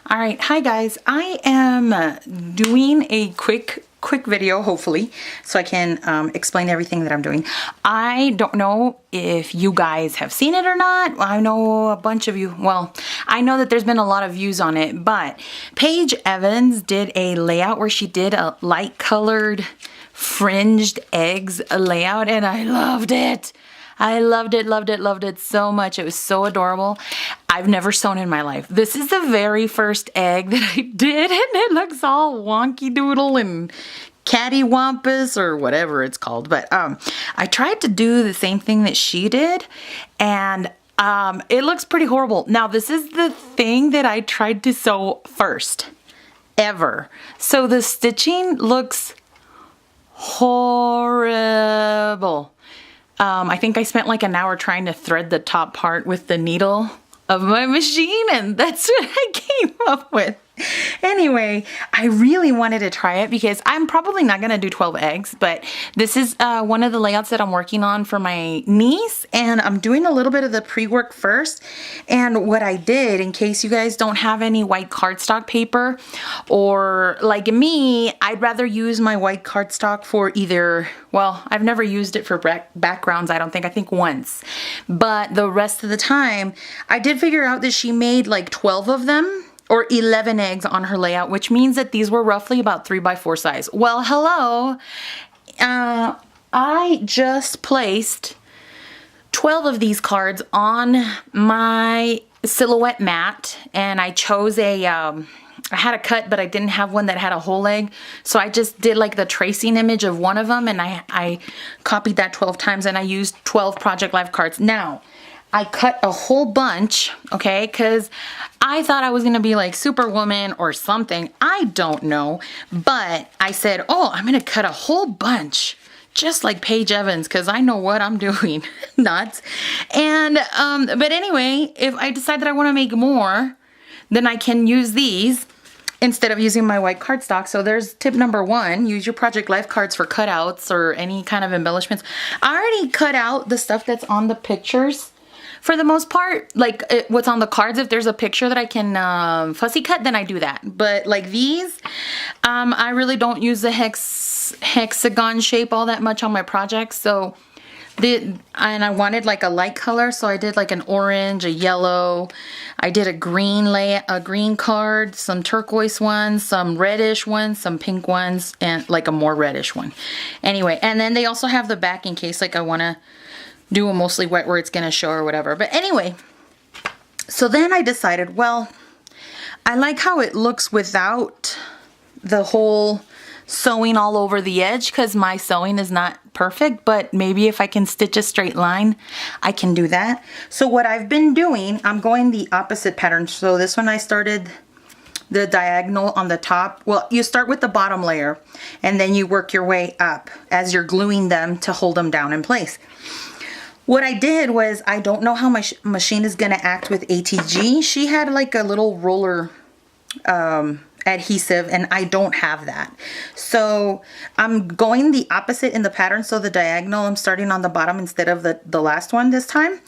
All right, hi guys. I am doing a quick video, hopefully, so I can explain everything that I'm doing. I don't know if you guys have seen it or not. I know a bunch of you, well, I know that there's been a lot of views on it, but Paige Evans did a layout where she did a light colored fringed eggs layout, and I loved it. I loved it so much. It was so adorable. I've never sewn in my life. This is the very first egg that I did, and it looks all wonky doodle and cattywampus or whatever it's called. But I tried to do the same thing that she did, and it looks pretty horrible. Now, this is the thing that I tried to sew first, ever. So the stitching looks horrible. I think I spent like an hour trying to thread the top part with the needle of my machine, and that's what I came up with. Anyway, I really wanted to try it because I'm probably not going to do 12 eggs, but this is one of the layouts that I'm working on for my niece, and I'm doing a little bit of the pre-work first. And what I did, in case you guys don't have any white cardstock paper, or like me, I'd rather use my white cardstock for either, well, I've never used it for backgrounds, I think once. But the rest of the time, I did figure out that she made like 12 of them, or 11 eggs on her layout, which means that these were roughly about 3x4 size. Well, hello. I just placed 12 of these cards on my silhouette mat, and I chose a, I had a cut, but I didn't have one that had a whole egg. So I just did like the tracing image of one of them, and I copied that 12 times, and I used 12 Project Life cards. Now, I cut a whole bunch, okay, because I thought I was going to be like Superwoman or something. I don't know. But I said, oh, I'm going to cut a whole bunch, just like Paige Evans, because I know what I'm doing. Nuts. And, but anyway, if I decide that I want to make more, then I can use these instead of using my white cardstock. So there's tip number 1, use your Project Life cards for cutouts or any kind of embellishments. I already cut out the stuff that's on the pictures. For the most part, like what's on the cards, if there's a picture that I can fussy cut, then I do that. But like these, I really don't use the hexagon shape all that much on my projects. So, and I wanted like a light color, so I did like an orange, a yellow. I did a green card, some turquoise ones, some reddish ones, some pink ones, and like a more reddish one. Anyway, and then they also have the back in case like I want to do a mostly wet where it's gonna show or whatever. But anyway, so then I decided, well, I like how it looks without the whole sewing all over the edge, because my sewing is not perfect, but maybe if I can stitch a straight line, I can do that. So what I've been doing, I'm going the opposite pattern. So this one I started the diagonal on the top. Well, you start with the bottom layer, and then you work your way up as you're gluing them to hold them down in place. What I did was, I don't know how my machine is going to act with ATG. She had like a little roller adhesive, and I don't have that. So I'm going the opposite in the pattern. So the diagonal, I'm starting on the bottom instead of the last one this time.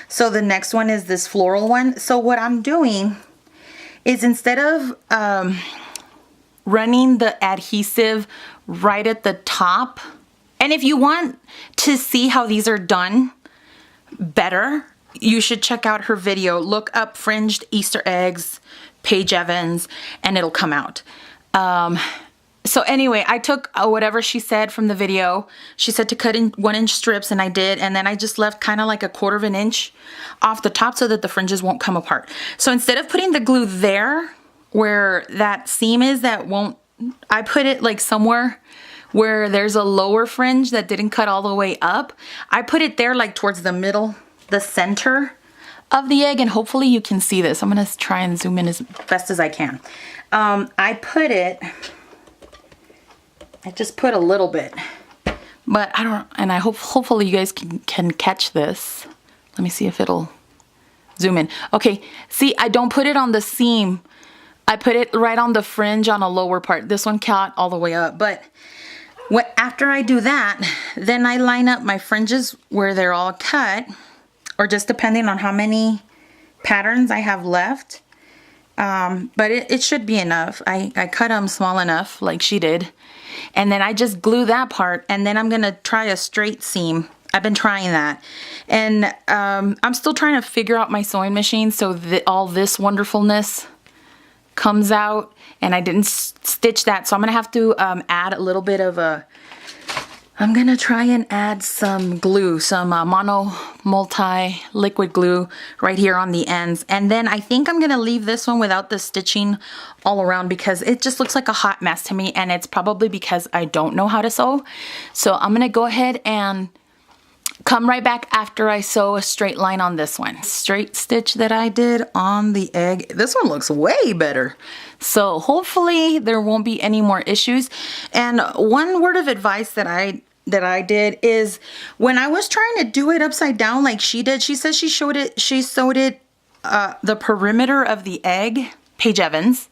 So the next one is this floral one. So what I'm doing is, instead of running the adhesive right at the top, and if you want to see how these are done better, you should check out her video. Look up Fringed Easter Eggs, Paige Evans, and it'll come out. So anyway, I took whatever she said from the video. She said to cut in 1-inch strips, and I did, and then I just left kind of like a 1/4 of an inch off the top so that the fringes won't come apart. So instead of putting the glue there where that seam is, I put it like somewhere where there's a lower fringe that didn't cut all the way up. I put it there like towards the middle, the center of the egg, and hopefully you can see this. I'm gonna try and zoom in as best as I can. I just put a little bit, but I don't, and I hopefully you guys can catch this. Let me see if it'll zoom in. Okay, see, I don't put it on the seam. I put it right on the fringe on a lower part. This one caught all the way up, but after I do that, then I line up my fringes where they're all cut, or just depending on how many patterns I have left. But it should be enough. I cut them small enough like she did. And then I just glue that part, and then I'm gonna try a straight seam. I've been trying that. And I'm still trying to figure out my sewing machine so that all this wonderfulness comes out, and I didn't stitch that. So I'm gonna have to add a little bit of I'm gonna try and add some glue, some multi liquid glue right here on the ends. And then I think I'm gonna leave this one without the stitching all around because it just looks like a hot mess to me, and it's probably because I don't know how to sew. So I'm gonna go ahead and come right back after I sew a straight line on this one. Straight stitch that I did on the egg. This one looks way better. So hopefully there won't be any more issues. And one word of advice that I did is when I was trying to do it upside down like she did, she says she sewed it the perimeter of the egg, Paige Evans.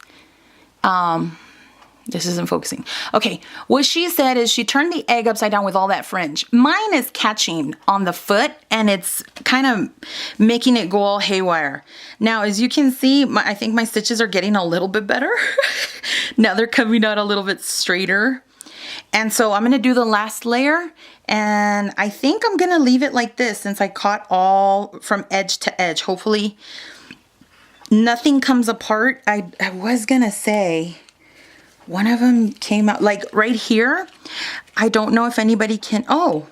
This isn't focusing. Okay, what she said is she turned the egg upside down with all that fringe. Mine is catching on the foot, and it's kind of making it go all haywire. Now, as you can see, I think my stitches are getting a little bit better. Now they're coming out a little bit straighter. And so I'm gonna do the last layer, and I think I'm gonna leave it like this since I caught all from edge to edge. Hopefully nothing comes apart. I was gonna say, one of them came out, like right here. I don't know if anybody can, oh,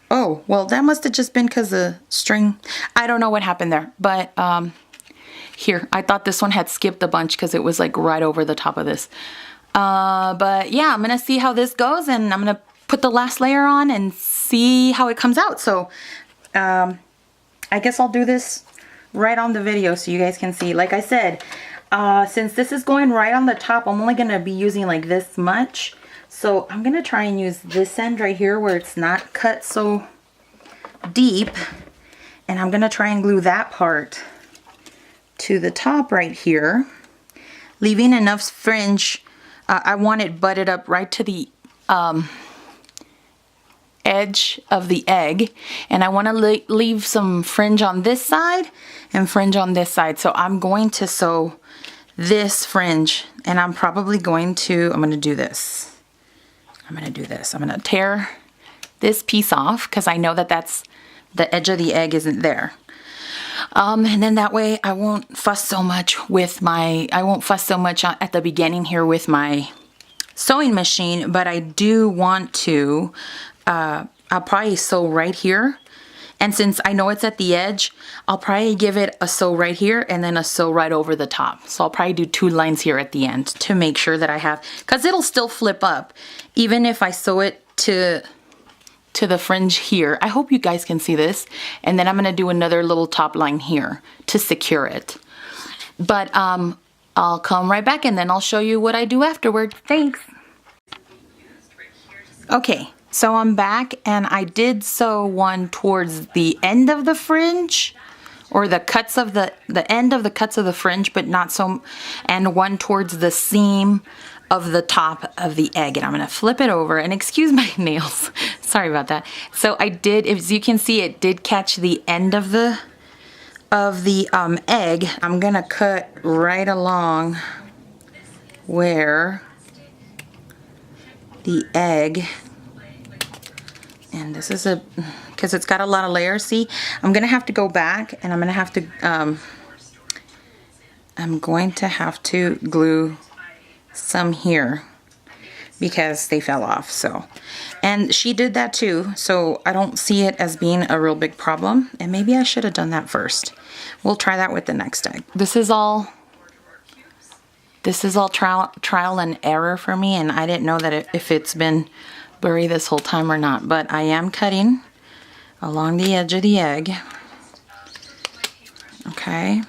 well, that must have just been because the string, I don't know what happened there. But here, I thought this one had skipped a bunch because it was like right over the top of this. But yeah, I'm gonna see how this goes, and I'm gonna put the last layer on and see how it comes out. So I guess I'll do this right on the video so you guys can see. Like I said, since this is going right on the top, I'm only gonna be using like this much. So I'm gonna try and use this end right here where it's not cut so deep. And I'm gonna try and glue that part to the top right here, leaving enough fringe. I want it butted up right to the edge of the egg, and I want to leave some fringe on this side and fringe on this side. So I'm going to sew this fringe, and I'm probably going to, I'm going to do this. I'm going to tear this piece off because I know that that's the edge of the egg isn't there. And then that way I won't fuss so much with at the beginning here with my sewing machine, but I do want to, I'll probably sew right here. And since I know it's at the edge, I'll probably give it a sew right here and then a sew right over the top. So I'll probably do 2 lines here at the end to make sure that I have, because it'll still flip up even if I sew it to the fringe here. I hope you guys can see this. And then I'm gonna do another little top line here to secure it. But I'll come right back and then I'll show you what I do afterward. Thanks. Okay, so I'm back, and I did sew one towards the end of the fringe, or the cuts of the end of the cuts of the fringe, but not so, and one towards the seam of the top of the egg. And I'm gonna flip it over, and excuse my nails, sorry about that. So I did, as you can see, it did catch the end of the egg. I'm gonna cut right along where the egg, and this is because it's got a lot of layers, see, I'm gonna have to go back, and I'm going to have to glue some here because they fell off. So, and she did that too, so I don't see it as being a real big problem, and maybe I should have done that first. We'll try that with the next egg. This is all trial and error for me, and I didn't know that if it's been blurry this whole time or not, but I am cutting along the edge of the egg. Okay,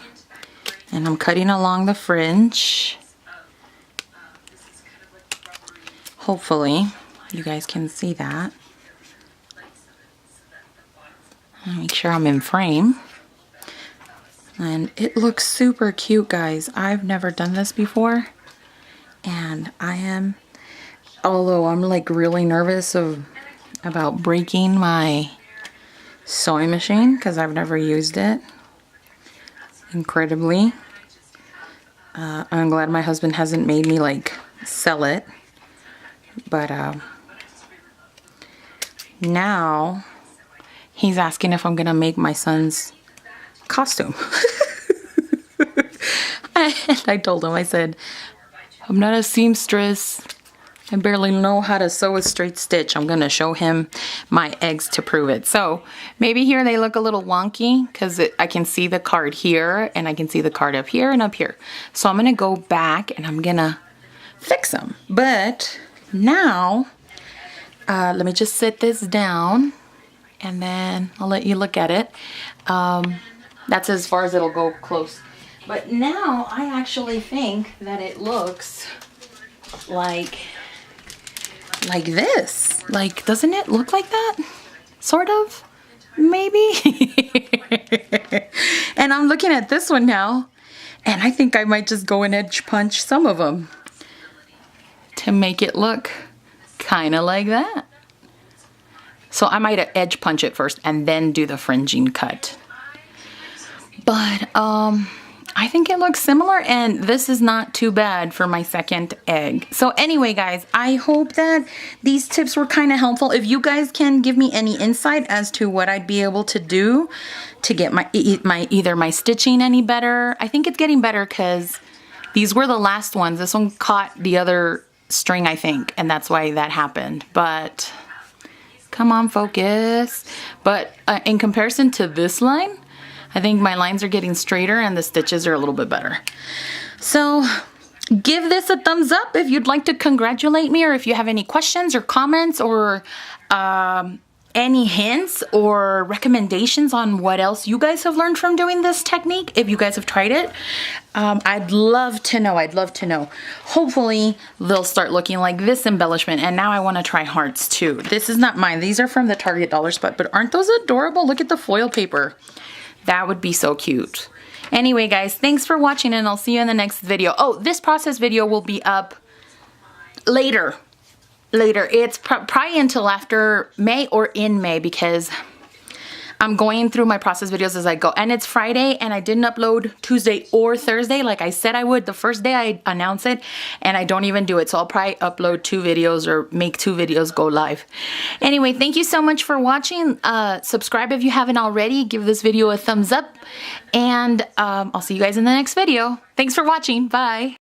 and I'm cutting along the fringe. Hopefully you guys can see that. I'll make sure I'm in frame. And it looks super cute, guys. I've never done this before, and I am, although I'm like really nervous about breaking my sewing machine because I've never used it, incredibly. I'm glad my husband hasn't made me like sell it, but now he's asking if I'm gonna make my son's costume. And I told him, I said, I'm not a seamstress. I barely know how to sew a straight stitch. I'm gonna show him my eggs to prove it. So maybe here they look a little wonky because I can see the card here and I can see the card up here and up here. So I'm gonna go back and I'm gonna fix them. But now, let me just sit this down and then I'll let you look at it. That's as far as it'll go close. But now I actually think that it looks like this. Like, doesn't it look like that? Sort of, maybe. And I'm looking at this one now, and I think I might just go and edge punch some of them to make it look kind of like that. So I might edge punch it first and then do the fringing cut. But I think it looks similar, and this is not too bad for my second egg. So anyway, guys, I hope that these tips were kind of helpful. If you guys can give me any insight as to what I'd be able to do to get either my stitching any better. I think it's getting better because these were the last ones. This one caught the other string, I think, and that's why that happened. But come on, focus. But in comparison to this line, I think my lines are getting straighter and the stitches are a little bit better. So give this a thumbs up if you'd like to congratulate me, or if you have any questions or comments or any hints or recommendations on what else you guys have learned from doing this technique, if you guys have tried it. I'd love to know. I'd love to know. Hopefully they'll start looking like this embellishment. And now I want to try hearts too. This is not mine. These are from the Target Dollar Spot, but aren't those adorable? Look at the foil paper. That would be so cute. Anyway, guys, thanks for watching, and I'll see you in the next video. Oh, this process video will be up later. It's probably until after May or in May, because I'm going through my process videos as I go. And it's Friday, and I didn't upload Tuesday or Thursday like I said I would the first day I announced it, and I don't even do it. So I'll probably upload 2 videos or make 2 videos go live. Anyway, thank you so much for watching. Subscribe if you haven't already. Give this video a thumbs up, and I'll see you guys in the next video. Thanks for watching. Bye.